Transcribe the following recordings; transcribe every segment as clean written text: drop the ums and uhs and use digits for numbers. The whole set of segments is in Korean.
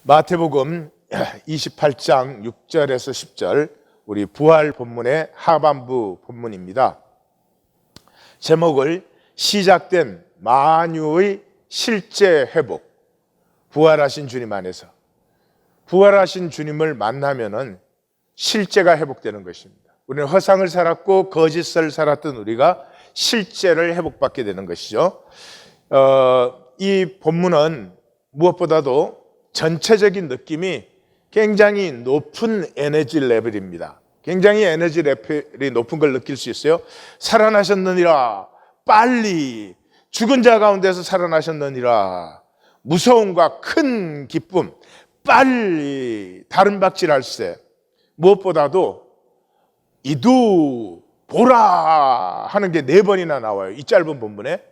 마태복음 28장 6절에서 10절 우리 부활 본문의 하반부 본문입니다. 제목을 시작된 만유의 실제 회복, 부활하신 주님 안에서 부활하신 주님을 만나면은 실제가 회복되는 것입니다. 우리는 허상을 살았고 거짓을 살았던 우리가 실제를 회복받게 되는 것이죠. 이 본문은 무엇보다도 전체적인 느낌이 굉장히 높은 에너지 레벨입니다. 굉장히 에너지 레벨이 높은 걸 느낄 수 있어요. 살아나셨느니라, 빨리 죽은 자 가운데서 살아나셨느니라, 무서움과 큰 기쁨, 빨리 다른 박질할세. 무엇보다도 이두 보라 하는 게 4번이나 나와요. 이 짧은 본문에.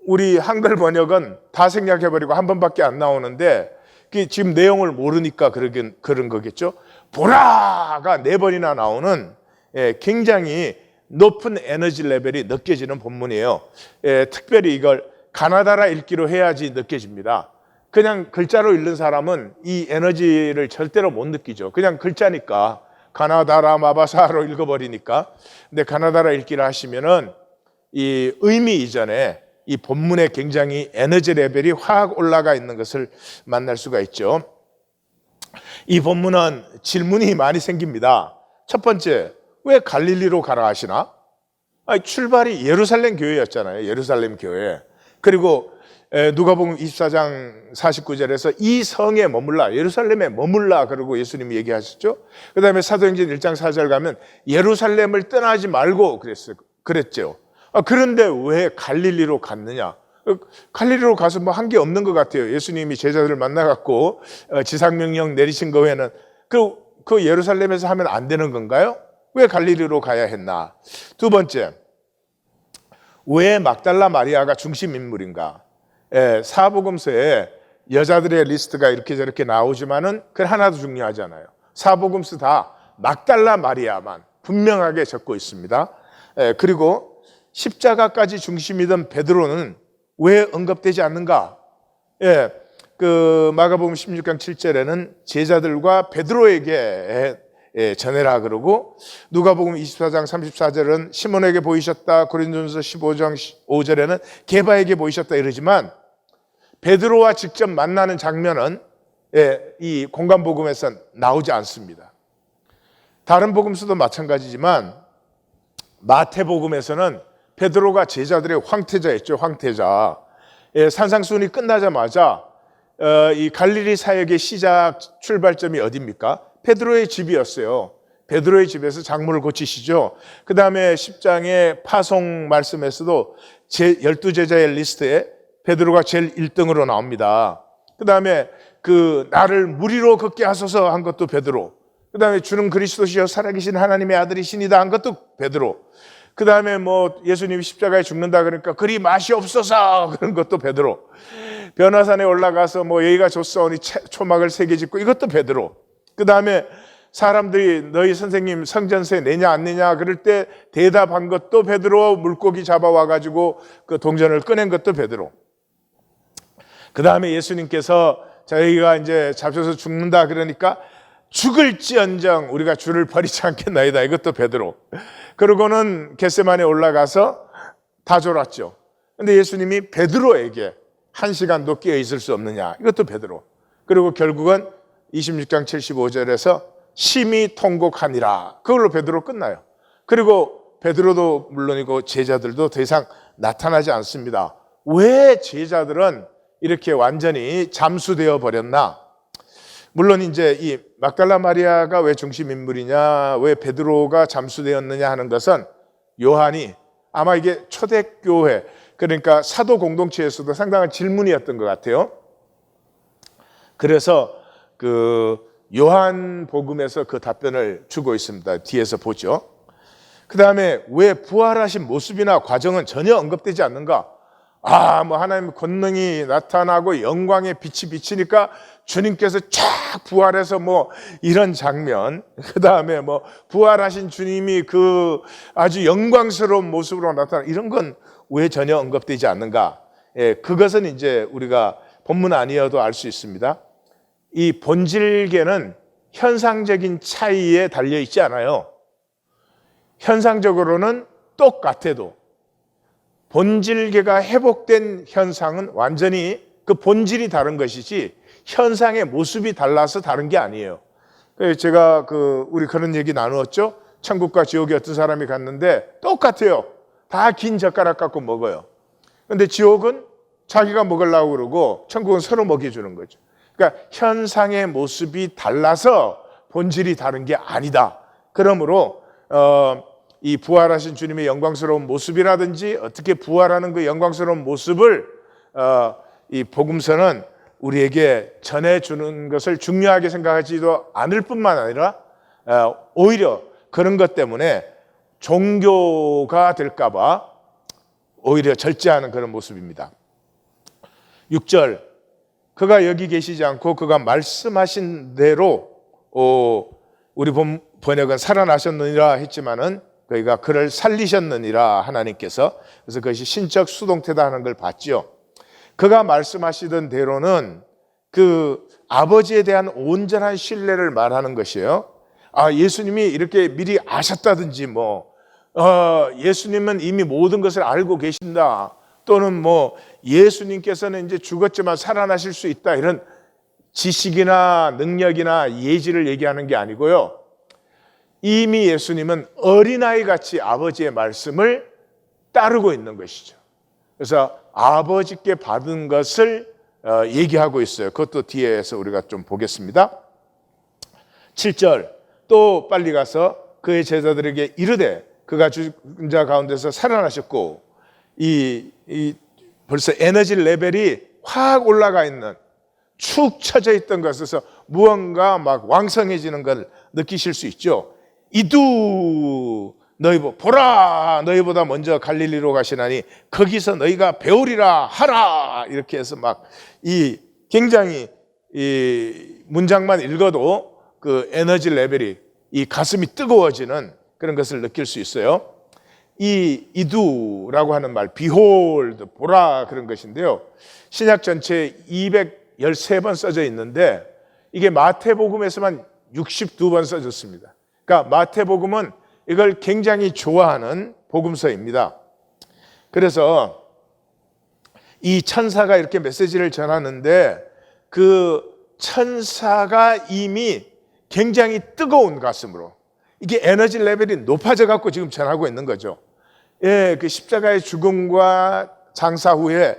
우리 한글 번역은 다 생략해버리고 한 번밖에 안 나오는데 지금 내용을 모르니까 그런 거겠죠. 보라가 4번이나 나오는 굉장히 높은 에너지 레벨이 느껴지는 본문이에요. 특별히 이걸 가나다라 읽기로 해야지 느껴집니다. 그냥 글자로 읽는 사람은 이 에너지를 절대로 못 느끼죠. 그냥 글자니까 가나다라 마바사로 읽어버리니까. 근데 가나다라 읽기를 하시면은 이 의미 이전에 이 본문에 굉장히 에너지 레벨이 확 올라가 있는 것을 만날 수가 있죠. 이 본문은 질문이 많이 생깁니다. 첫 번째, 왜 갈릴리로 가라 하시나? 출발이 예루살렘 교회였잖아요. 예루살렘 교회. 그리고 누가복음 24장 49절에서 이 성에 머물라, 예루살렘에 머물라 그러고 예수님이 얘기하셨죠. 그 다음에 사도행전 1장 4절 가면 예루살렘을 떠나지 말고 그랬죠. 그런데 왜 갈릴리로 갔느냐? 갈릴리로 가서 뭐 한 게 없는 것 같아요. 예수님이 제자들을 만나갖고 지상명령 내리신 거 외에는 그 예루살렘에서 하면 안 되는 건가요? 왜 갈릴리로 가야 했나? 두 번째, 왜 막달라 마리아가 중심 인물인가? 사복음서에 여자들의 리스트가 이렇게 저렇게 나오지만은 그 하나도 중요하지 않아요. 사복음서 다 막달라 마리아만 분명하게 적고 있습니다. 그리고 십자가까지 중심이던 베드로는 왜 언급되지 않는가? 그 마가복음 16장 7절에는 제자들과 베드로에게 전해라 그러고, 누가복음 24장 34절은 시몬에게 보이셨다, 고린도전서 15장 5절에는 게바에게 보이셨다 이러지만 베드로와 직접 만나는 장면은 이 공간복음에서 나오지 않습니다. 다른 복음서도 마찬가지지만 마태복음에서는 베드로가 제자들의 황태자였죠. 황태자. 산상수훈이 끝나자마자 이 갈릴리 사역의 시작 출발점이 어디입니까? 베드로의 집이었어요. 베드로의 집에서 작물을 고치시죠. 그 다음에 10장의 파송 말씀에서도 12제자의 리스트에 베드로가 제일 1등으로 나옵니다. 그 다음에 나를 무리로 걷게 하소서 한 것도 베드로. 그 다음에 주는 그리스도시여 살아계신 하나님의 아들이시니다 한 것도 베드로. 그 다음에 뭐 예수님이 십자가에 죽는다 그러니까 그리 맛이 없어서 그런 것도 베드로. 변화산에 올라가서 뭐 여기가 좋사오니 초막을 3개 짓고 이것도 베드로. 그 다음에 사람들이 너희 선생님 성전세 내냐 안 내냐 그럴 때 대답한 것도 베드로. 물고기 잡아와가지고 그 동전을 꺼낸 것도 베드로. 그 다음에 예수님께서 저희가 이제 잡혀서 죽는다 그러니까 죽을지언정 우리가 주를 버리지 않겠나이다 이것도 베드로. 그러고는 겟세마네 올라가서 다 졸았죠. 근데 예수님이 베드로에게 1시간도 깨어 있을 수 없느냐 이것도 베드로. 그리고 결국은 26장 75절에서 심히 통곡하니라 그걸로 베드로 끝나요. 그리고 베드로도 물론이고 제자들도 더 이상 나타나지 않습니다. 왜 제자들은 이렇게 완전히 잠수되어 버렸나? 물론 이제 이 막달라 마리아가 왜 중심 인물이냐, 왜 베드로가 잠수되었느냐 하는 것은 요한이 아마 이게 초대교회, 그러니까 사도 공동체에서도 상당한 질문이었던 것 같아요. 그래서 그 요한 복음에서 그 답변을 주고 있습니다. 뒤에서 보죠. 그 다음에 왜 부활하신 모습이나 과정은 전혀 언급되지 않는가? 뭐 하나님의 권능이 나타나고 영광의 빛이 비치니까 주님께서 쫙 부활해서 뭐 이런 장면, 그 다음에 뭐 부활하신 주님이 그 아주 영광스러운 모습으로 나타나 이런 건 왜 전혀 언급되지 않는가? 그것은 이제 우리가 본문 아니어도 알 수 있습니다. 이 본질계는 현상적인 차이에 달려 있지 않아요. 현상적으로는 똑같아도 본질계가 회복된 현상은 완전히 그 본질이 다른 것이지 현상의 모습이 달라서 다른 게 아니에요. 제가 우리 그런 얘기 나누었죠. 천국과 지옥에 어떤 사람이 갔는데 똑같아요. 다 긴 젓가락 갖고 먹어요. 근데 지옥은 자기가 먹으려고 그러고 천국은 서로 먹여주는 거죠. 그러니까 현상의 모습이 달라서 본질이 다른 게 아니다. 그러므로 이 부활하신 주님의 영광스러운 모습이라든지 어떻게 부활하는 그 영광스러운 모습을 이 복음서는 우리에게 전해주는 것을 중요하게 생각하지도 않을 뿐만 아니라 오히려 그런 것 때문에 종교가 될까 봐 오히려 절제하는 그런 모습입니다. 6절, 그가 여기 계시지 않고 그가 말씀하신 대로 우리 번역은 살아나셨느니라 했지만은 그가 그를 살리셨느니라 하나님께서. 그래서 그것이 신적 수동태다 하는 걸 봤죠. 그가 말씀하시던 대로는 그 아버지에 대한 온전한 신뢰를 말하는 것이에요. 예수님이 이렇게 미리 아셨다든지 예수님은 이미 모든 것을 알고 계신다, 또는 예수님께서는 이제 죽었지만 살아나실 수 있다, 이런 지식이나 능력이나 예지를 얘기하는 게 아니고요. 이미 예수님은 어린아이 같이 아버지의 말씀을 따르고 있는 것이죠. 그래서 아버지께 받은 것을 얘기하고 있어요. 그것도 뒤에서 우리가 좀 보겠습니다. 7절, 또 빨리 가서 그의 제자들에게 이르되 그가 죽은 자 가운데서 살아나셨고, 벌써 에너지 레벨이 확 올라가 있는, 축 처져 있던 것에서 무언가 막 왕성해지는 걸 느끼실 수 있죠. 이두 보라, 너희보다 먼저 갈릴리로 가시나니 거기서 너희가 배우리라 하라, 이렇게 해서 굉장히 이 문장만 읽어도 그 에너지 레벨이, 이 가슴이 뜨거워지는 그런 것을 느낄 수 있어요. 이 이두라고 하는 말, behold, 보라, 그런 것인데요. 신약 전체에 213번 써져 있는데 이게 마태복음에서만 62번 써졌습니다. 그러니까 마태복음은 이걸 굉장히 좋아하는 복음서입니다. 그래서 이 천사가 이렇게 메시지를 전하는데 그 천사가 이미 굉장히 뜨거운 가슴으로, 이게 에너지 레벨이 높아져 갖고 지금 전하고 있는 거죠. 그 십자가의 죽음과 장사 후에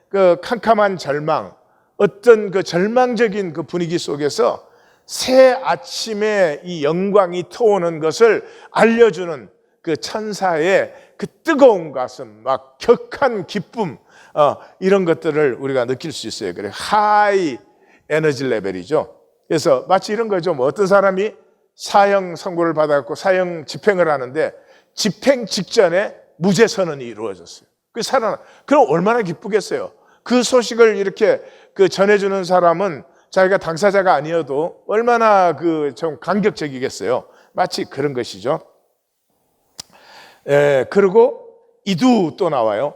그 캄캄한 절망, 어떤 그 절망적인 그 분위기 속에서 새 아침에 이 영광이 터오는 것을 알려주는 그 천사의 그 뜨거운 가슴, 막 격한 기쁨, 이런 것들을 우리가 느낄 수 있어요. 그래, 하이 에너지 레벨이죠. 그래서 마치 이런 거죠. 어떤 사람이 사형 선고를 받았고 사형 집행을 하는데 집행 직전에 무죄 선언이 이루어졌어요. 그 살아나. 그럼 얼마나 기쁘겠어요. 그 소식을 이렇게 전해주는 사람은 자기가 당사자가 아니어도 얼마나 좀 감격적이겠어요. 마치 그런 것이죠. 그리고 이두 또 나와요.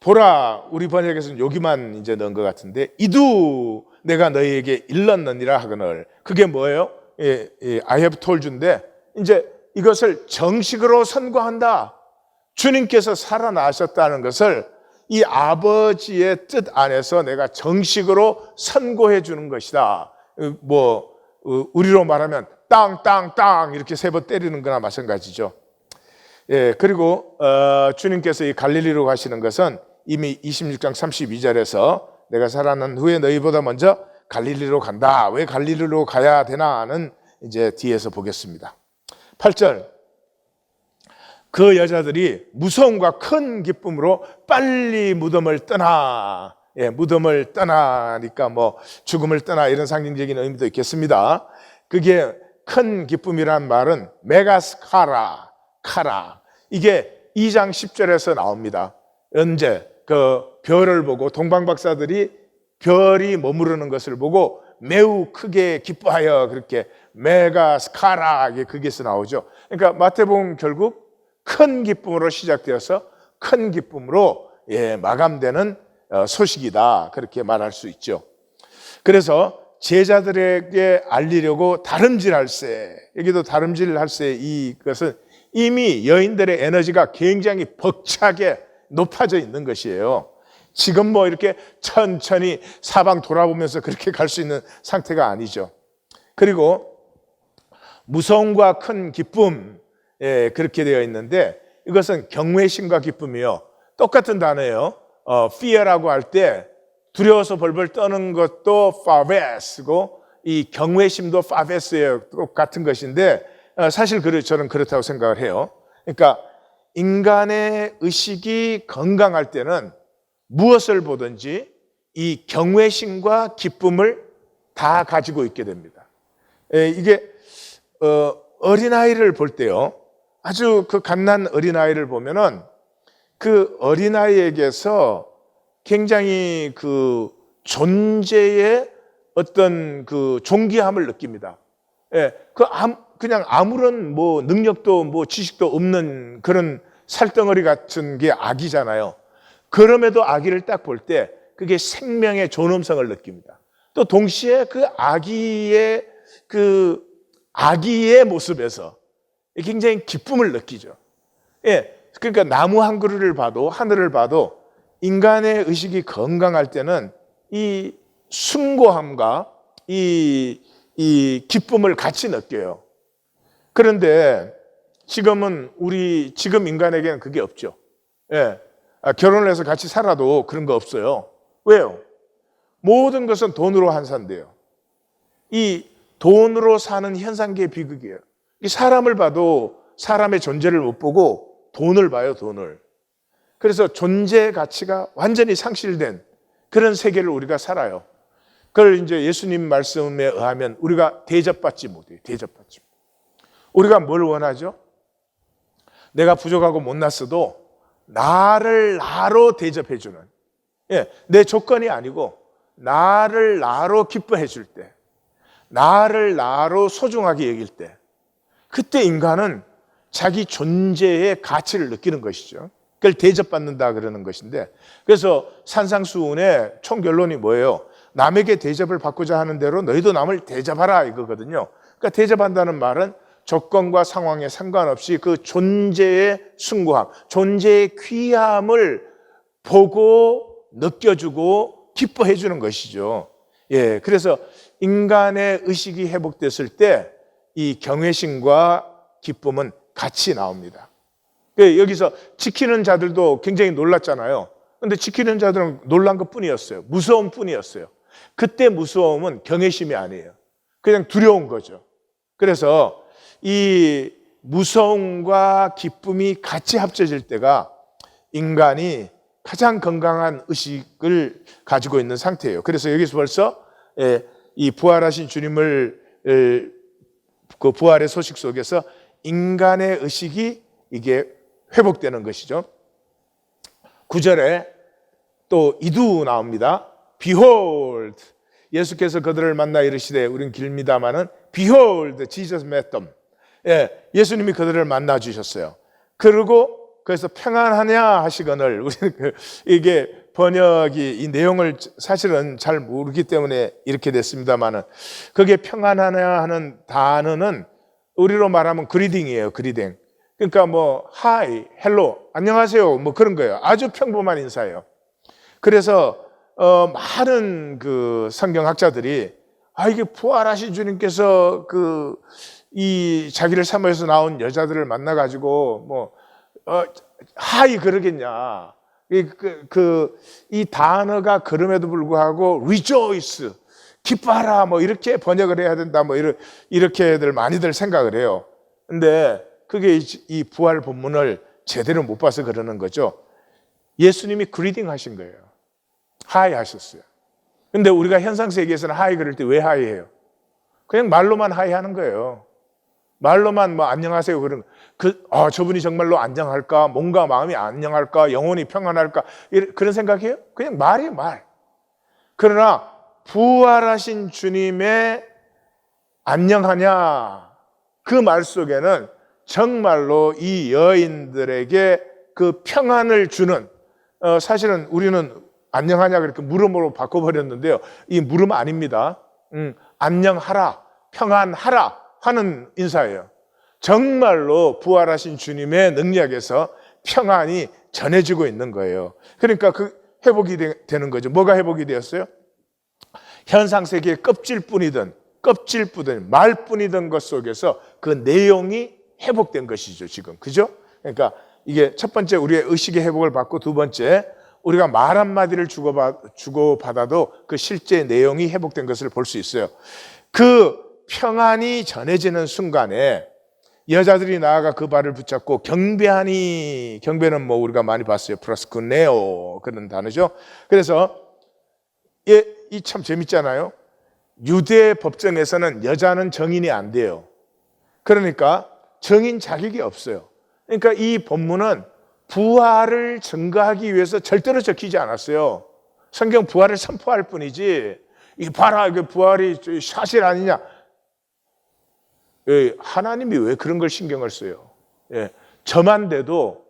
보라, 우리 번역에서는 여기만 이제 넣은 것 같은데, 이두 내가 너희에게 일렀느니라 하거늘. 그게 뭐예요? I have told you인데 이제 이것을 정식으로 선고한다. 주님께서 살아나셨다는 것을 이 아버지의 뜻 안에서 내가 정식으로 선고해 주는 것이다. 우리로 말하면 땅 이렇게 3번 때리는 거나 마찬가지죠. 그리고 주님께서 이 갈릴리로 가시는 것은 이미 26장 32절에서 내가 살아난 후에 너희보다 먼저 갈릴리로 간다. 왜 갈릴리로 가야 되나는 이제 뒤에서 보겠습니다. 8절, 그 여자들이 무서움과 큰 기쁨으로 빨리 무덤을 떠나. 무덤을 떠나니까 죽음을 떠나, 이런 상징적인 의미도 있겠습니다. 그게 큰 기쁨이란 말은 메가스카라, 카라. 이게 2장 10절에서 나옵니다. 언제? 그 별을 보고 동방박사들이 별이 머무르는 것을 보고 매우 크게 기뻐하여, 그렇게 메가스카라, 거기에서 나오죠. 그러니까 마태복음 결국 큰 기쁨으로 시작되어서 큰 기쁨으로 마감되는 소식이다, 그렇게 말할 수 있죠. 그래서 제자들에게 알리려고 다름질할세, 여기도 다름질할세, 이것은 이미 여인들의 에너지가 굉장히 벅차게 높아져 있는 것이에요. 지금 뭐 이렇게 천천히 사방 돌아보면서 그렇게 갈 수 있는 상태가 아니죠. 그리고 무서움과 큰 기쁨, 그렇게 되어 있는데 이것은 경외심과 기쁨이요, 똑같은 단어예요. fear라고 할 때 두려워서 벌벌 떠는 것도 favet고 이 경외심도 favet예요. 똑같은 것인데 사실 저는 그렇다고 생각을 해요. 그러니까 인간의 의식이 건강할 때는 무엇을 보든지 이 경외심과 기쁨을 다 가지고 있게 됩니다. 이게 어린아이를 볼 때요, 아주 그 갓난 어린아이를 보면은 그 어린아이에게서 굉장히 그 존재의 어떤 그 존귀함을 느낍니다. 그냥 아무런 뭐 능력도 뭐 지식도 없는 그런 살덩어리 같은 게 아기잖아요. 그럼에도 아기를 딱 볼 때 그게 생명의 존엄성을 느낍니다. 또 동시에 그 아기의 모습에서 굉장히 기쁨을 느끼죠. 그러니까 나무 한 그루를 봐도, 하늘을 봐도 인간의 의식이 건강할 때는 이 숭고함과 이 기쁨을 같이 느껴요. 그런데 지금 인간에게는 그게 없죠. 결혼을 해서 같이 살아도 그런 거 없어요. 왜요? 모든 것은 돈으로 환산돼요. 이 돈으로 사는 현상계의 비극이에요. 이 사람을 봐도 사람의 존재를 못 보고 돈을 봐요, 돈을. 그래서 존재 가치가 완전히 상실된 그런 세계를 우리가 살아요. 그걸 이제 예수님 말씀에 의하면 우리가 대접받지 못해요. 대접받지 못해요. 우리가 뭘 원하죠? 내가 부족하고 못났어도 나를 나로 대접해주는, 내 조건이 아니고 나를 나로 기뻐해 줄 때, 나를 나로 소중하게 여길 때, 그때 인간은 자기 존재의 가치를 느끼는 것이죠. 그걸 대접받는다 그러는 것인데, 그래서 산상수훈의 총결론이 뭐예요? 남에게 대접을 받고자 하는 대로 너희도 남을 대접하라, 이거거든요. 그러니까 대접한다는 말은 조건과 상황에 상관없이 그 존재의 숭고함, 존재의 귀함을 보고 느껴주고 기뻐해 주는 것이죠. 그래서 인간의 의식이 회복됐을 때 이 경외심과 기쁨은 같이 나옵니다. 여기서 지키는 자들도 굉장히 놀랐잖아요. 그런데 지키는 자들은 놀란 것 뿐이었어요. 무서움 뿐이었어요. 그때 무서움은 경외심이 아니에요. 그냥 두려운 거죠. 그래서 이 무서움과 기쁨이 같이 합쳐질 때가 인간이 가장 건강한 의식을 가지고 있는 상태예요. 그래서 여기서 벌써 이 부활하신 주님을 그 부활의 소식 속에서 인간의 의식이 이게 회복되는 것이죠. 9절에 또 이두 나옵니다. Behold, 예수께서 그들을 만나 이르시되 우린 길미다마는 Behold, Jesus met them. 예수님이 그들을 만나 주셨어요. 그리고 그래서 평안하냐 하시거늘, 우리는 이게 번역이 이 내용을 사실은 잘 모르기 때문에 이렇게 됐습니다만은, 그게 평안하냐 하는 단어는 우리로 말하면 그리딩이에요. 그리딩. 그러니까 뭐 하이, 헬로, 안녕하세요, 뭐 그런 거예요. 아주 평범한 인사예요. 그래서 많은 그 성경학자들이 이게 부활하신 주님께서 이 자기를 사모해서 나온 여자들을 만나 가지고 뭐 하이 그러겠냐. 이 단어가 그럼에도 불구하고 rejoice, 기뻐하라, 뭐 이렇게 번역을 해야 된다, 뭐 이렇게들 많이들 생각을 해요. 근데 그게 이 부활 본문을 제대로 못 봐서 그러는 거죠. 예수님이 그리딩 하신 거예요. 하이 하셨어요. 근데 우리가 현상 세계에서는 하이 그럴 때 왜 하이 해요? 그냥 말로만 하이 하는 거예요. 말로만 뭐 안녕하세요 그런 저분이 정말로 안녕할까, 뭔가 마음이 안녕할까, 영혼이 평안할까, 그런 생각이에요? 그냥 말이에요, 말. 그러나 부활하신 주님의 안녕하냐, 그 말 속에는 정말로 이 여인들에게 그 평안을 주는, 사실은 우리는 안녕하냐 그렇게 물음으로 바꿔버렸는데요, 이 물음 아닙니다. 안녕하라, 평안하라 하는 인사예요. 정말로 부활하신 주님의 능력에서 평안이 전해지고 있는 거예요. 그러니까 그 회복이 되는 거죠. 뭐가 회복이 되었어요? 현상 세계의 껍질뿐이든 말뿐이든 것 속에서 그 내용이 회복된 것이죠, 지금. 그죠? 그러니까 이게 첫 번째 우리의 의식의 회복을 받고, 두 번째 우리가 말 한마디를 주고받아도 그 실제 내용이 회복된 것을 볼 수 있어요. 그 평안이 전해지는 순간에 여자들이 나아가 그 발을 붙잡고 경배하니, 경배는 뭐 우리가 많이 봤어요. 프로스쿠네오 그런 단어죠. 그래서 이 참 재밌잖아요. 유대 법정에서는 여자는 정인이 안 돼요. 그러니까 정인 자격이 없어요. 그러니까 이 본문은 부활을 증거하기 위해서 절대로 적히지 않았어요. 성경 부활을 선포할 뿐이지, 이 봐라, 이게 부활이 사실 아니냐. 하나님이 왜 그런 걸 신경을 써요? 저만 돼도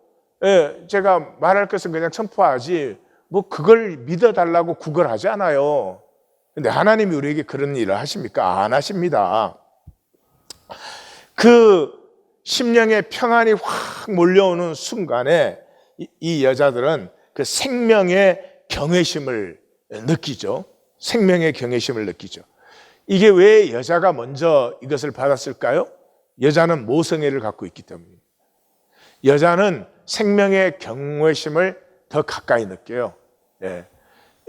제가 말할 것은 그냥 선포하지 뭐 그걸 믿어달라고 구걸하지 않아요. 근데 하나님이 우리에게 그런 일을 하십니까? 안 하십니다. 그 심령의 평안이 확 몰려오는 순간에 이 여자들은 그 생명의 경외심을 느끼죠. 생명의 경외심을 느끼죠. 이게 왜 여자가 먼저 이것을 받았을까요? 여자는 모성애를 갖고 있기 때문입니다. 여자는 생명의 경외심을 더 가까이 느껴요.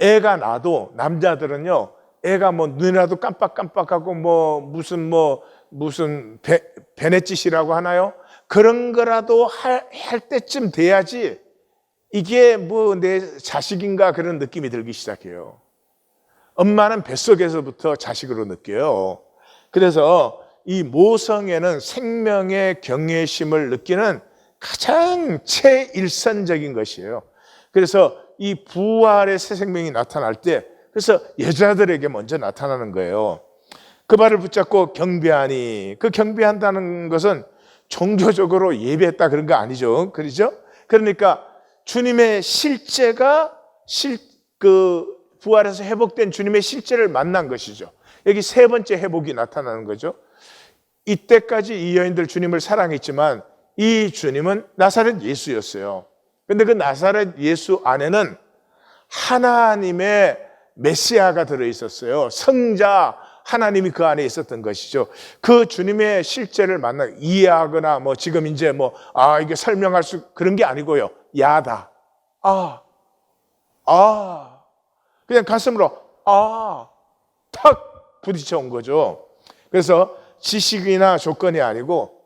애가 나도, 남자들은요, 애가 뭐 눈이라도 깜빡깜빡하고 무슨 베네짓이라고 하나요? 그런 거라도 할 때쯤 돼야지 이게 뭐 내 자식인가 그런 느낌이 들기 시작해요. 엄마는 뱃속에서부터 자식으로 느껴요. 그래서 이 모성애는 생명의 경외심을 느끼는 가장 최일선적인 것이에요. 그래서 이 부활의 새 생명이 나타날 때, 그래서 여자들에게 먼저 나타나는 거예요. 그 발을 붙잡고 경배하니, 그 경배한다는 것은 종교적으로 예배했다 그런 거 아니죠. 그렇죠? 그러니까 주님의 실제가 부활해서 회복된 주님의 실제를 만난 것이죠. 여기 세 번째 회복이 나타나는 거죠. 이때까지 이 여인들 주님을 사랑했지만 이 주님은 나사렛 예수였어요. 근데 그 나사렛 예수 안에는 하나님의 메시아가 들어있었어요. 성자 하나님이 그 안에 있었던 것이죠. 그 주님의 실제를 이해하거나 지금 이제 이게 설명할 그런 게 아니고요. 야다. 그냥 가슴으로 탁 부딪혀 온 거죠. 그래서 지식이나 조건이 아니고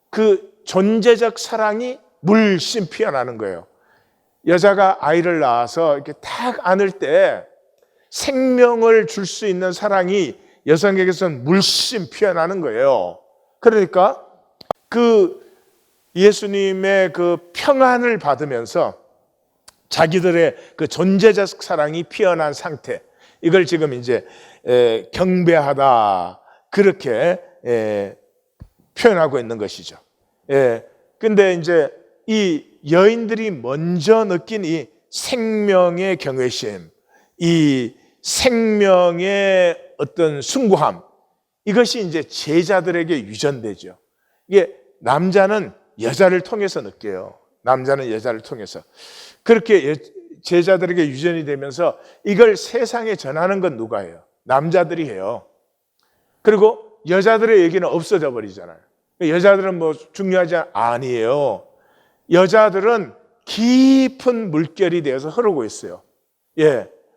그 존재적 사랑이 물씬 피어나는 거예요. 여자가 아이를 낳아서 이렇게 탁 안을 때 생명을 줄 수 있는 사랑이 여성에게서는 물씬 피어나는 거예요. 그러니까 그 예수님의 그 평안을 받으면서 자기들의 그 존재적 사랑이 피어난 상태, 이걸 지금 이제 경배하다 그렇게 표현하고 있는 것이죠. 근데 이제 이 여인들이 먼저 느낀 이 생명의 경외심, 이 생명의 어떤 숭고함, 이것이 이제 제자들에게 유전되죠. 이게 남자는 여자를 통해서 느껴요. 남자는 여자를 통해서. 그렇게 제자들에게 유전이 되면서 이걸 세상에 전하는 건 누가 해요? 남자들이 해요. 그리고 여자들의 얘기는 없어져 버리잖아요. 여자들은 중요하지 아니에요. 여자들은 깊은 물결이 되어서 흐르고 있어요.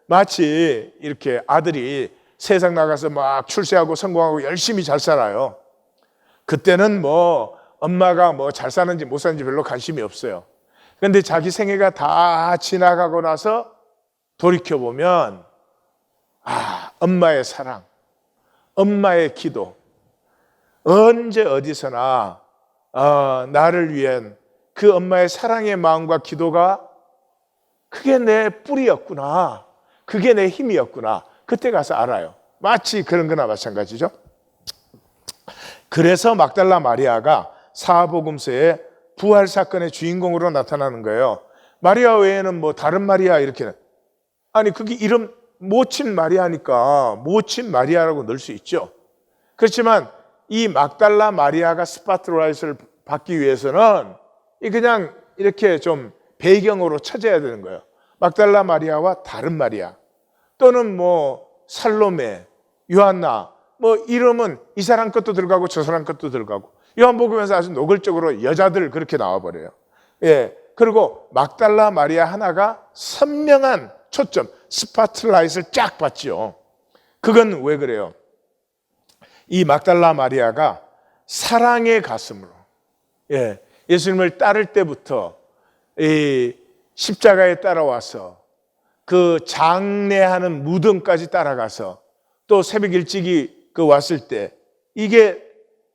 마치 이렇게 아들이 세상 나가서 막 출세하고 성공하고 열심히 잘 살아요. 그때는 엄마가 잘 사는지 못 사는지 별로 관심이 없어요. 그런데 자기 생애가 다 지나가고 나서 돌이켜보면 엄마의 사랑, 엄마의 기도, 언제 어디서나 나를 위한 그 엄마의 사랑의 마음과 기도가 그게 내 뿌리였구나, 그게 내 힘이었구나, 그때 가서 알아요. 마치 그런 거나 마찬가지죠. 그래서 막달라 마리아가 사복음서에 부활 사건의 주인공으로 나타나는 거예요. 마리아 외에는 다른 마리아 이렇게는, 아니 그게 이름 모친 마리아니까 모친 마리아라고 넣을 수 있죠. 그렇지만 이 막달라 마리아가 스파트라이트를 받기 위해서는 그냥 이렇게 좀 배경으로 쳐져야 되는 거예요. 막달라 마리아와 다른 마리아, 또는 뭐 살로메, 요한나, 뭐 이름은 이 사람 것도 들어가고 저 사람 것도 들어가고, 요한복음에서 아주 노골적으로 여자들 그렇게 나와버려요. 예, 그리고 막달라 마리아 하나가 선명한 초점, 스파트라이트를 쫙 받죠. 그건 왜 그래요? 이 막달라 마리아가 사랑의 가슴으로, 예, 예수님을 따를 때부터 이 십자가에 따라와서 그 장례하는 무덤까지 따라가서 또 새벽 일찍이 그 왔을 때 이게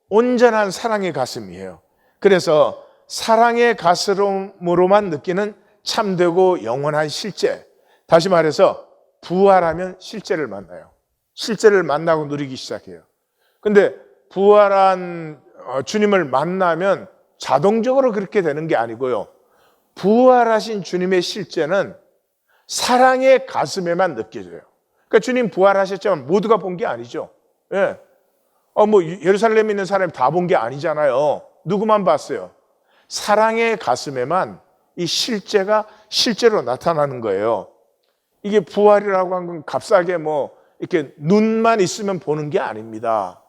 온전한 사랑의 가슴이에요. 그래서 사랑의 가슴으로만 느끼는 참되고 영원한 실제, 다시 말해서 부활하면 실제를 만나요. 실제를 만나고 누리기 시작해요. 근데 부활한 주님을 만나면 자동적으로 그렇게 되는 게 아니고요, 부활하신 주님의 실제는 사랑의 가슴에만 느껴져요. 그러니까 주님 부활하셨지만 모두가 본 게 아니죠. 예. 뭐 예루살렘에 있는 사람이 다 본 게 아니잖아요. 누구만 봤어요? 사랑의 가슴에만 이 실제가 실제로 나타나는 거예요. 이게 부활이라고 한 건 값싸게 뭐 이렇게 눈만 있으면 보는 게 아닙니다.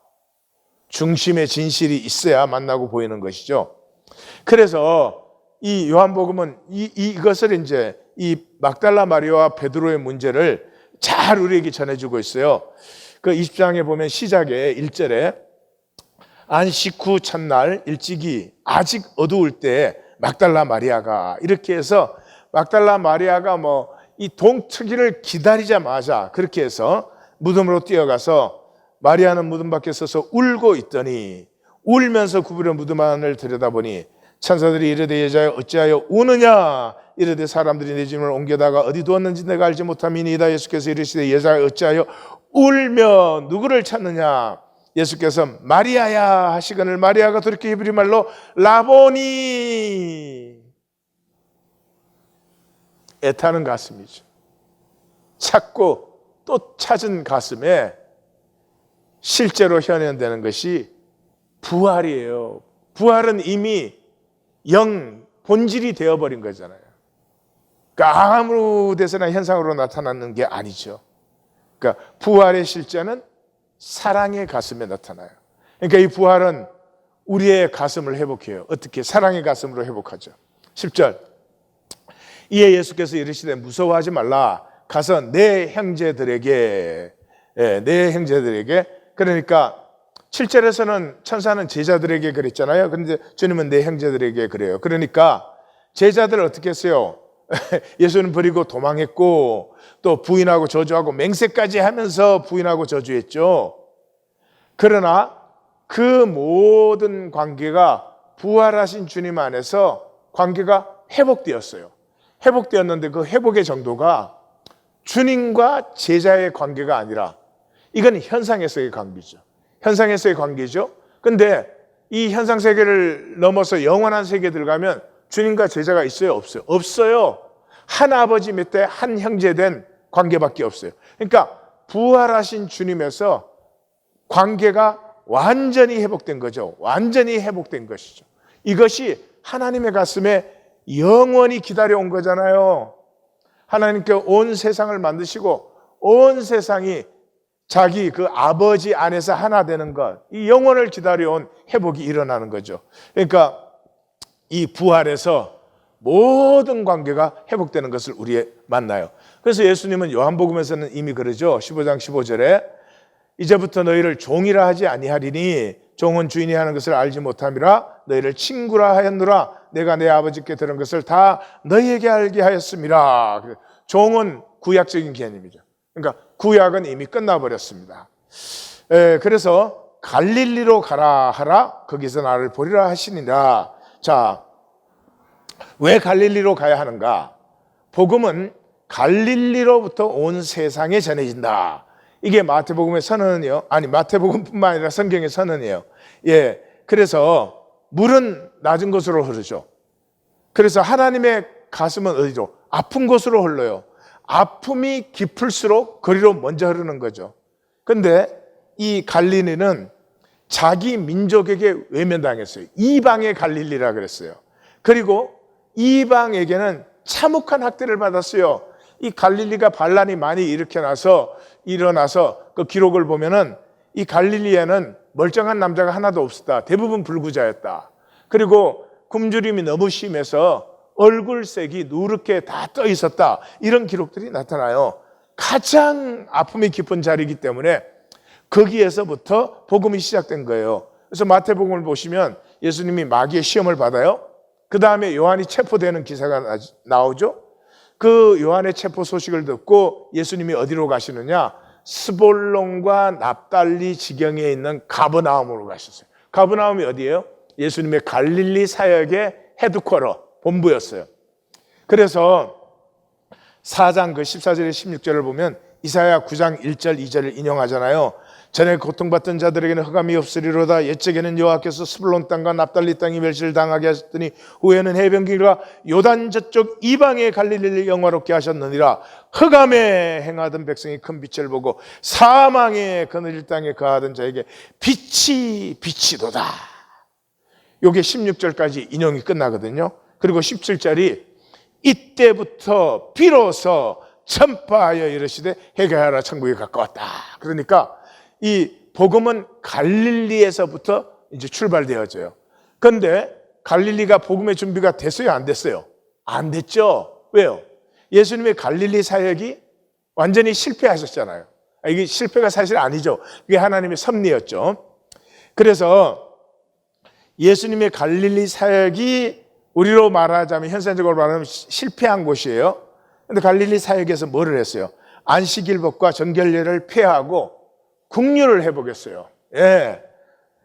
중심에 진실이 있어야 만나고 보이는 것이죠. 그래서 이 요한복음은 이것을 이제 이 막달라 마리아와 베드로의 문제를 잘 우리에게 전해주고 있어요. 그 20장에 보면 시작에 1절에 안식 후 첫날 일찍이 아직 어두울 때 막달라 마리아가, 이렇게 해서 막달라 마리아가 뭐 이 동트기를 기다리자마자 그렇게 해서 무덤으로 뛰어가서 마리아는 무덤 밖에 서서 울고 있더니, 울면서 구부려 무덤 안을 들여다보니 천사들이 이르되 여자여 어찌하여 우느냐, 이르되 사람들이 내 짐을 옮겨다가 어디 두었는지 내가 알지 못함이니이다. 예수께서 이르시되 여자여 어찌하여 울며 누구를 찾느냐. 예수께서 마리아야 하시거늘 마리아가 그렇게 히브리 말로 라보니, 애타는 가슴이죠. 찾고 또 찾은 가슴에 실제로 현현되는 것이 부활이에요. 부활은 이미 본질이 되어버린 거잖아요. 그러니까 아무 데서나 현상으로 나타나는 게 아니죠. 그러니까 부활의 실제는 사랑의 가슴에 나타나요. 그러니까 이 부활은 우리의 가슴을 회복해요. 어떻게? 사랑의 가슴으로 회복하죠. 10절, 이에 예수께서 이르시되 무서워하지 말라. 가서 내 형제들에게, 내 형제들에게, 그러니까 7절에서는 천사는 제자들에게 그랬잖아요. 그런데 주님은 내 형제들에게 그래요. 그러니까 제자들을 어떻게 했어요? 예수는 버리고 도망했고, 또 부인하고 저주하고 맹세까지 하면서 부인하고 저주했죠. 그러나 그 모든 관계가 부활하신 주님 안에서 관계가 회복되었어요. 회복되었는데 그 회복의 정도가 주님과 제자의 관계가 아니라, 이건 현상에서의 관계죠. 현상에서의 관계죠. 근데 이 현상 세계를 넘어서 영원한 세계에 들어가면 주님과 제자가 있어요? 없어요? 없어요. 한 아버지 밑에 한 형제 된 관계밖에 없어요. 그러니까 부활하신 주님에서 관계가 완전히 회복된 거죠. 완전히 회복된 것이죠. 이것이 하나님의 가슴에 영원히 기다려온 거잖아요. 하나님께 온 세상을 만드시고 온 세상이 자기 그 아버지 안에서 하나 되는 것, 이 영원을 기다려온 회복이 일어나는 거죠. 그러니까 이 부활에서 모든 관계가 회복되는 것을 우리 만나요. 그래서 예수님은 요한복음에서는 이미 그러죠. 15장 15절에 이제부터 너희를 종이라 하지 아니하리니 종은 주인이 하는 것을 알지 못함이라 너희를 친구라 하였노라. 내가 내 아버지께 들은 것을 다 너희에게 알게 하였습니다. 종은 구약적인 개념이죠. 그러니까 구약은 이미 끝나버렸습니다. 그래서 갈릴리로 가라 하라 거기서 나를 보리라 하시니라. 자, 왜 갈릴리로 가야 하는가? 복음은 갈릴리로부터 온 세상에 전해진다. 이게 마태복음의 선언이요. 아니, 마태복음뿐만 아니라 성경의 선언이에요. 예, 그래서 물은 낮은 곳으로 흐르죠. 그래서 하나님의 가슴은 어디로? 아픈 곳으로 흘러요. 아픔이 깊을수록 그리로 먼저 흐르는 거죠. 근데 이 갈릴리는 자기 민족에게 외면당했어요. 이방의 갈릴리라 그랬어요. 그리고 이방에게는 참혹한 학대를 받았어요. 이 갈릴리가 반란이 많이 일어나서 그 기록을 보면은 이 갈릴리에는 멀쩡한 남자가 하나도 없었다. 대부분 불구자였다. 그리고 굶주림이 너무 심해서 얼굴색이 누렇게 다 떠 있었다. 이런 기록들이 나타나요. 가장 아픔이 깊은 자리이기 때문에 거기에서부터 복음이 시작된 거예요. 그래서 마태복음을 보시면 예수님이 마귀의 시험을 받아요. 그 다음에 요한이 체포되는 기사가 나오죠. 그 요한의 체포 소식을 듣고 예수님이 어디로 가시느냐? 스볼론과 납달리 지경에 있는 가버나움으로 가셨어요. 가버나움이 어디예요? 예수님의 갈릴리 사역의 헤드쿼터, 본부였어요. 그래서 4장 그 14절에 16절을 보면 이사야 9장 1절 2절을 인용하잖아요. 전에 고통받던 자들에게는 흑암이 없으리로다. 옛적에는 여호와께서 스불론 땅과 납달리 땅이 멸시를 당하게 하셨더니 후에는 해변길과 요단 저쪽 이방의 갈릴리를 영화롭게 하셨느니라. 흑암에 행하던 백성이 큰 빛을 보고 사망의 그늘 땅에 거하던 자에게 빛이 비치도다. 요게 16절까지 인용이 끝나거든요. 그리고 17절이 이때부터 비로소 전파하여 이르시되 회개하라 천국이 가까웠다. 그러니까 이 복음은 갈릴리에서부터 이제 출발되어져요. 그런데 갈릴리가 복음의 준비가 됐어요, 안 됐어요? 안 됐죠. 왜요? 예수님의 갈릴리 사역이 완전히 실패하셨잖아요. 이게 실패가 사실 아니죠. 그게 하나님의 섭리였죠. 그래서 예수님의 갈릴리 사역이 우리로 말하자면 현세적으로 말하면 실패한 곳이에요. 그런데 갈릴리 사역에서 뭐를 했어요? 안식일법과 정결례를 폐하고 국률을 해보겠어요. 예,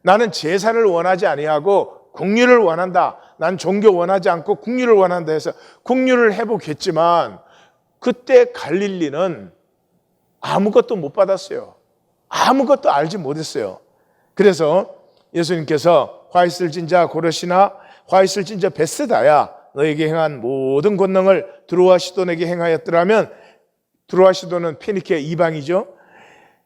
나는 제사를 원하지 아니하고 국률을 원한다. 난 종교 원하지 않고 국률을 원한다 해서 국률을 해보겠지만 그때 갈릴리는 아무것도 못 받았어요. 아무것도 알지 못했어요. 그래서 예수님께서 화 있을 진자 고레시나 화 있을 진자 베세다야 너에게 행한 모든 권능을 드로아 시돈에게 행하였더라면, 드로아 시돈은 페니키아 이방이죠.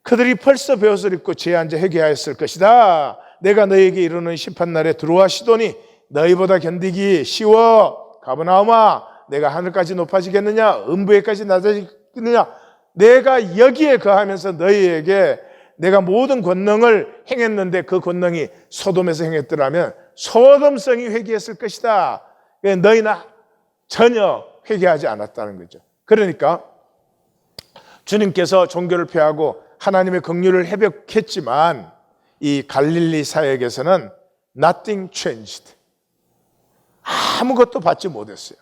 그들이 벌써 베옷을 입고 죄에 앉아 회개하였을 것이다. 내가 너에게 이르는 심판날에 드로아 시돈이 너희보다 견디기 쉬워. 가버나움아, 내가 하늘까지 높아지겠느냐? 음부에까지 낮아지겠느냐? 내가 여기에 거하면서 너희에게 내가 모든 권능을 행했는데 그 권능이 소돔에서 행했더라면 소돔성이 회개했을 것이다. 너희는 전혀 회개하지 않았다는 거죠. 그러니까 주님께서 종교를 폐하고 하나님의 긍휼을 회복했지만 이 갈릴리 사역에서는 nothing changed. 아무것도 받지 못했어요.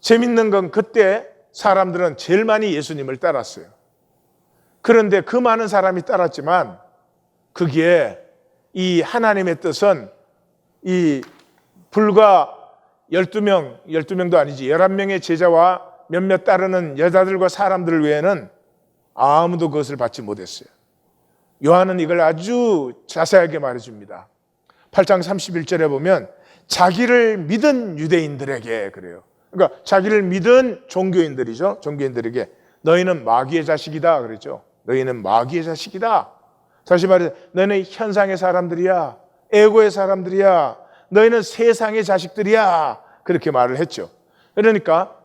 재밌는 건 그때 사람들은 제일 많이 예수님을 따랐어요. 그런데 그 많은 사람이 따랐지만 그게 이 하나님의 뜻은 이 불과 12명도 아니지 11명의 제자와 몇몇 따르는 여자들과 사람들 외에는 아무도 그것을 받지 못했어요. 요한은 이걸 아주 자세하게 말해줍니다. 8장 31절에 보면 자기를 믿은 유대인들에게 그래요. 그러니까 자기를 믿은 종교인들이죠. 종교인들에게 너희는 마귀의 자식이다 그랬죠. 너희는 마귀의 자식이다. 다시 말해 너희는 현상의 사람들이야. 에고의 사람들이야. 너희는 세상의 자식들이야. 그렇게 말을 했죠. 그러니까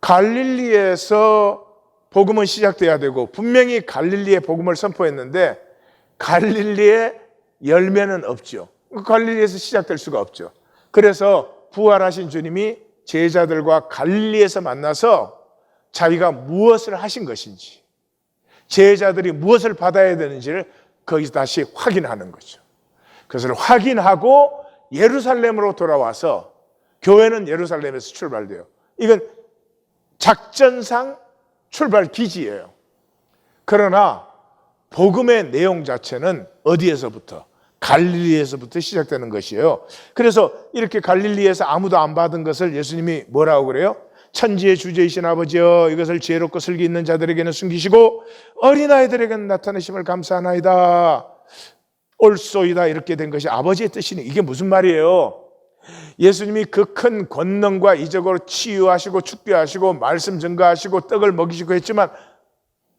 갈릴리에서 복음은 시작돼야 되고 분명히 갈릴리의 복음을 선포했는데 갈릴리의 열매는 없죠. 갈릴리에서 시작될 수가 없죠. 그래서 부활하신 주님이 제자들과 갈릴리에서 만나서 자기가 무엇을 하신 것인지, 제자들이 무엇을 받아야 되는지를 거기서 다시 확인하는 거죠. 그것을 확인하고 예루살렘으로 돌아와서 교회는 예루살렘에서 출발돼요. 이건 작전상 출발 기지예요. 그러나 복음의 내용 자체는 어디에서부터? 갈릴리에서부터 시작되는 것이에요. 그래서 이렇게 갈릴리에서 아무도 안 받은 것을 예수님이 뭐라고 그래요? 천지의 주제이신 아버지여, 이것을 지혜롭고 슬기 있는 자들에게는 숨기시고 어린아이들에게는 나타내심을 감사하나이다. 옳소이다. 이렇게 된 것이 아버지의 뜻이니 이게 무슨 말이에요? 예수님이 그 큰 권능과 이적으로 치유하시고 축복하시고 말씀 증거하시고 떡을 먹이시고 했지만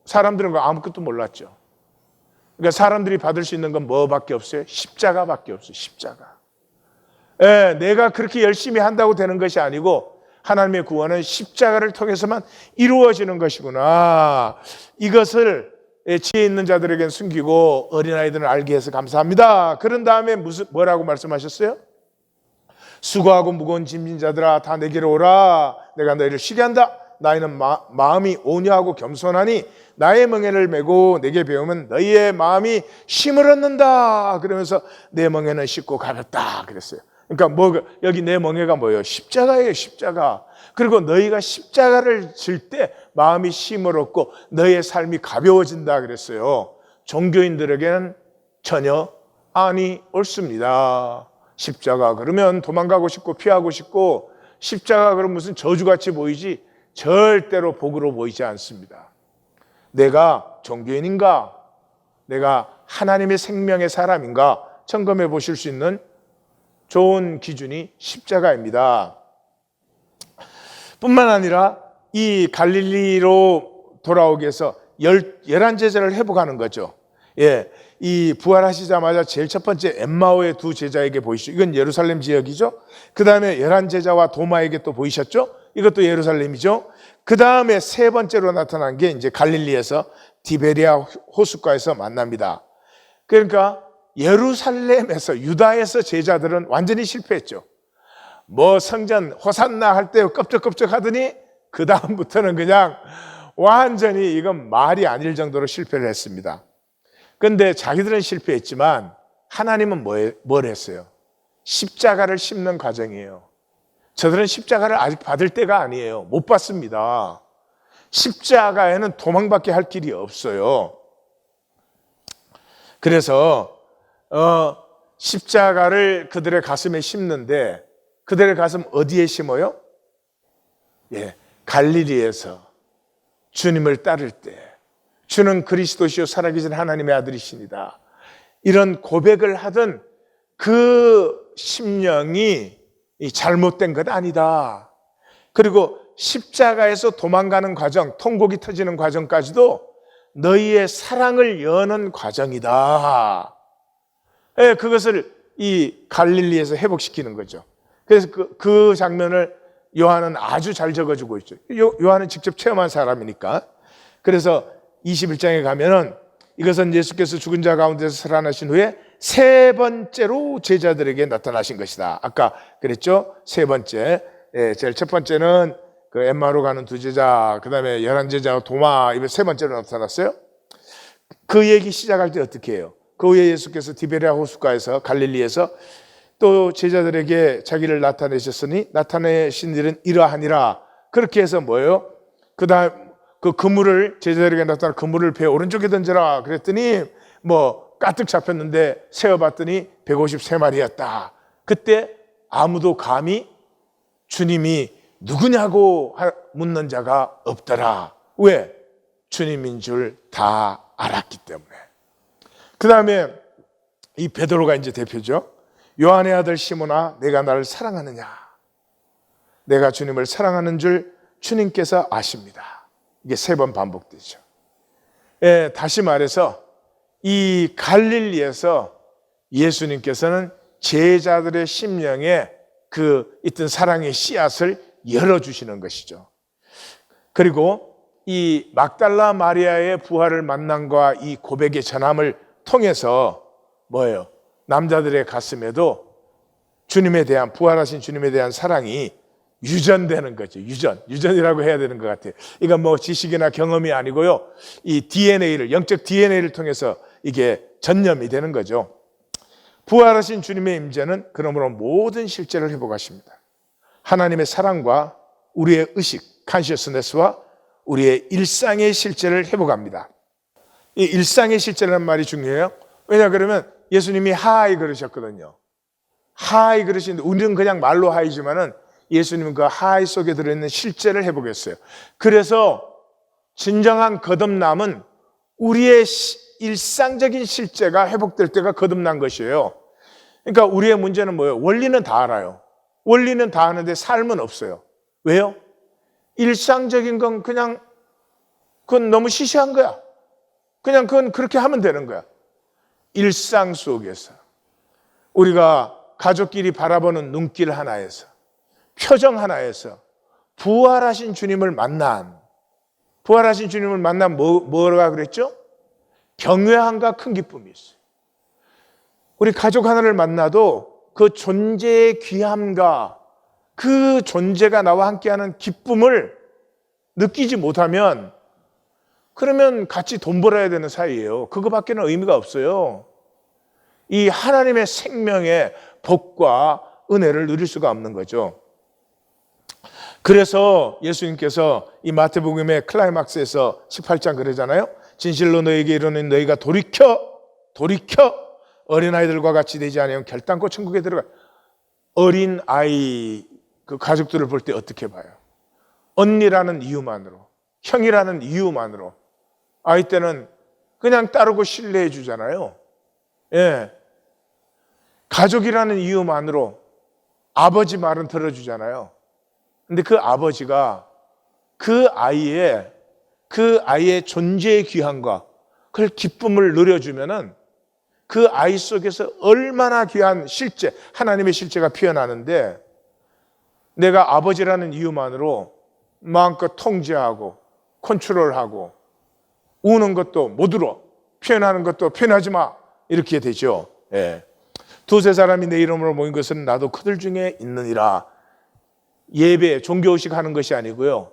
사람들은 그 아무것도 몰랐죠. 그러니까 사람들이 받을 수 있는 건 뭐밖에 없어요? 십자가밖에 없어요. 십자가. 예, 내가 그렇게 열심히 한다고 되는 것이 아니고 하나님의 구원은 십자가를 통해서만 이루어지는 것이구나. 이것을 지혜 있는 자들에게는 숨기고 어린아이들은 알게 해서 감사합니다. 그런 다음에 뭐라고 말씀하셨어요? 수고하고 무거운 짐진 자들아 다 내게로 오라. 내가 너희를 쉬게 한다. 나이는 마음이 온유하고 겸손하니 나의 멍에를 메고 내게 배우면 너희의 마음이 쉼을 얻는다. 그러면서 내 멍에는 쉽고 가볍다 그랬어요. 그러니까 여기 내 멍에가 뭐예요? 십자가예요. 십자가. 그리고 너희가 십자가를 질 때 마음이 쉼을 얻고 너희의 삶이 가벼워진다 그랬어요. 종교인들에게는 전혀 아니 옳습니다. 십자가 그러면 도망가고 싶고 피하고 싶고, 십자가 그러면 무슨 저주같이 보이지 절대로 복으로 보이지 않습니다. 내가 종교인인가? 내가 하나님의 생명의 사람인가? 점검해 보실 수 있는 좋은 기준이 십자가입니다. 뿐만 아니라 이 갈릴리로 돌아오기 위해서 11제자를 회복하는 거죠. 예, 이 부활하시자마자 제일 첫 번째 엠마오의 두 제자에게 보이시죠. 이건 예루살렘 지역이죠. 그 다음에 11제자와 도마에게 또 보이셨죠. 이것도 예루살렘이죠. 그 다음에 세 번째로 나타난 게 이제 갈릴리에서 디베리아 호숫가에서 만납니다. 그러니까 예루살렘에서, 유다에서 제자들은 완전히 실패했죠. 뭐 성전 호산나 할 때 껍적껍적 하더니 그 다음부터는 그냥 완전히 이건 말이 아닐 정도로 실패를 했습니다. 그런데 자기들은 실패했지만 하나님은 뭘 했어요? 십자가를 씹는 과정이에요. 저들은 십자가를 아직 받을 때가 아니에요. 못 받습니다. 십자가에는 도망밖에 할 길이 없어요. 그래서 십자가를 그들의 가슴에 심는데, 그들의 가슴 어디에 심어요? 예, 갈릴리에서 주님을 따를 때 주는 그리스도시요 살아계신 하나님의 아들이십니다. 이런 고백을 하던 그 심령이 잘못된 것 아니다. 그리고 십자가에서 도망가는 과정, 통곡이 터지는 과정까지도 너희의 사랑을 여는 과정이다. 예, 그것을 이 갈릴리에서 회복시키는 거죠. 그래서 그 장면을 요한은 아주 잘 적어주고 있죠. 요한은 직접 체험한 사람이니까. 그래서 21장에 가면은 이것은 예수께서 죽은 자 가운데서 살아나신 후에 세 번째로 제자들에게 나타나신 것이다. 아까 그랬죠? 세 번째. 예, 제일 첫 번째는 그 엠마오로 가는 두 제자, 그 다음에 11제자 도마, 이번 세 번째로 나타났어요. 그 얘기 시작할 때 어떻게 해요? 그 후에 예수께서 디베리아 호숫가에서 갈릴리에서 또 제자들에게 자기를 나타내셨으니 나타내신 일은 이러하니라. 그렇게 해서 뭐예요? 그 다음 그 그물을, 제자들에게 나타난 그물을 배 오른쪽에 던져라 그랬더니 뭐 가득 잡혔는데 세어봤더니 153마리였다. 그때 아무도 감히 주님이 누구냐고 묻는 자가 없더라. 왜? 주님인 줄 다 알았기 때문에. 그 다음에 이 베드로가 이제 대표죠. 요한의 아들 시몬아, 내가 나를 사랑하느냐? 내가 주님을 사랑하는 줄 주님께서 아십니다. 이게 세 번 반복되죠. 예, 다시 말해서 이 갈릴리에서 예수님께서는 제자들의 심령에 그 있던 사랑의 씨앗을 열어주시는 것이죠. 그리고 이 막달라 마리아의 부활을 만남과 이 고백의 전함을 통해서 뭐예요? 남자들의 가슴에도 주님에 대한, 부활하신 주님에 대한 사랑이 유전되는 거죠. 유전이라고 해야 되는 것 같아요. 이건 뭐 지식이나 경험이 아니고요. 이 DNA를, 영적 DNA를 통해서 이게 전염이 되는 거죠. 부활하신 주님의 임재는 그러므로 모든 실제를 회복하십니다. 하나님의 사랑과 우리의 의식, 컨시어스네스와 우리의 일상의 실제를 회복합니다. 이 일상의 실제라는 말이 중요해요. 왜냐 그러면 예수님이 하이 그러셨거든요. 하이 그러시는데 우리는 그냥 말로 하이지만은 예수님은 그 하이 속에 들어있는 실제를 회복했어요. 그래서 진정한 거듭남은 우리의 일상적인 실제가 회복될 때가 거듭난 것이에요. 그러니까 우리의 문제는 뭐예요? 원리는 다 알아요. 원리는 다 하는데 삶은 없어요. 왜요? 일상적인 건 그냥 그건 너무 시시한 거야. 그냥 그건 그렇게 하면 되는 거야. 일상 속에서 우리가 가족끼리 바라보는 눈길 하나에서, 표정 하나에서 부활하신 주님을 만난 뭐가 그랬죠? 경외함과 큰 기쁨이 있어요. 우리 가족 하나를 만나도 그 존재의 귀함과 그 존재가 나와 함께하는 기쁨을 느끼지 못하면 그러면 같이 돈 벌어야 되는 사이예요. 그거밖에는 의미가 없어요. 이 하나님의 생명의 복과 은혜를 누릴 수가 없는 거죠. 그래서 예수님께서 이 마태복음의 클라이막스에서 18장 그러잖아요. 진실로 너에게 이르노니 너희가 돌이켜 어린아이들과 같이 되지 않으면 결단코 천국에 들어가. 어린아이 그 가족들을 볼 때 어떻게 봐요? 언니라는 이유만으로, 형이라는 이유만으로 아이 때는 그냥 따르고 신뢰해 주잖아요. 예. 가족이라는 이유만으로 아버지 말은 들어주잖아요. 근데 그 아버지가 그 아이의 존재의 귀함과 그 기쁨을 누려주면은 그 아이 속에서 얼마나 귀한 실제, 하나님의 실제가 피어나는데 내가 아버지라는 이유만으로 마음껏 통제하고 컨트롤하고 우는 것도 못 울어, 표현하는 것도 표현하지 마, 이렇게 되죠. 예. 두세 사람이 내 이름으로 모인 것은 나도 그들 중에 있느니라. 예배, 종교의식 하는 것이 아니고요.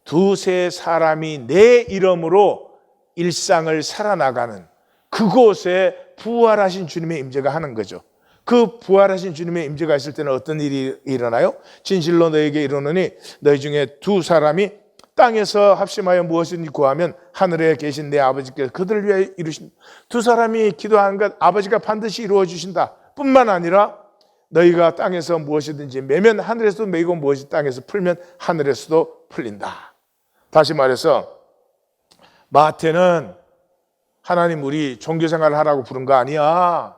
두세 사람이 내 이름으로 일상을 살아나가는 그곳에 부활하신 주님의 임재가 하는 거죠. 그 부활하신 주님의 임재가 있을 때는 어떤 일이 일어나요? 진실로 너에게 이르노니 너희 중에 두 사람이 땅에서 합심하여 무엇이든지 구하면 하늘에 계신 내 아버지께서 그들을 위하여 이루신다. 두 사람이 기도하는 것 아버지가 반드시 이루어 주신다. 뿐만 아니라 너희가 땅에서 무엇이든지 매면 하늘에서도 매이고 무엇이 땅에서 풀면 하늘에서도 풀린다. 다시 말해서 마태는 하나님 우리 종교생활을 하라고 부른 거 아니야.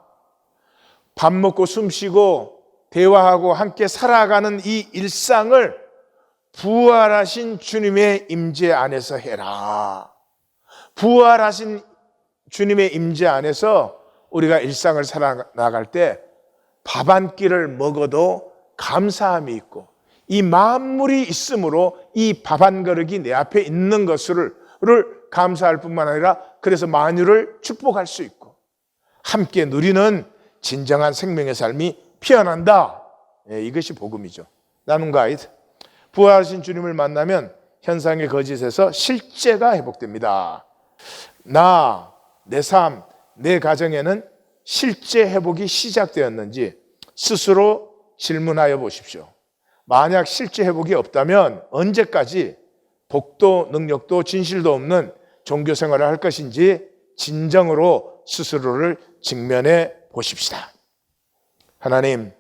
밥 먹고 숨 쉬고 대화하고 함께 살아가는 이 일상을 부활하신 주님의 임재 안에서 해라. 부활하신 주님의 임재 안에서 우리가 일상을 살아나갈 때 밥 한 끼를 먹어도 감사함이 있고 이 만물이 있으므로 이 밥 한 그릇이 내 앞에 있는 것을 감사할 뿐만 아니라 그래서 만유를 축복할 수 있고 함께 누리는 진정한 생명의 삶이 피어난다. 이것이 복음이죠. 나눔 가이드. 부활하신 주님을 만나면 현상의 거짓에서 실제가 회복됩니다. 나, 내 삶, 내 가정에는 실제 회복이 시작되었는지 스스로 질문하여 보십시오. 만약 실제 회복이 없다면 언제까지 복도, 능력도, 진실도 없는 종교 생활을 할 것인지 진정으로 스스로를 직면해 보십시다. 하나님,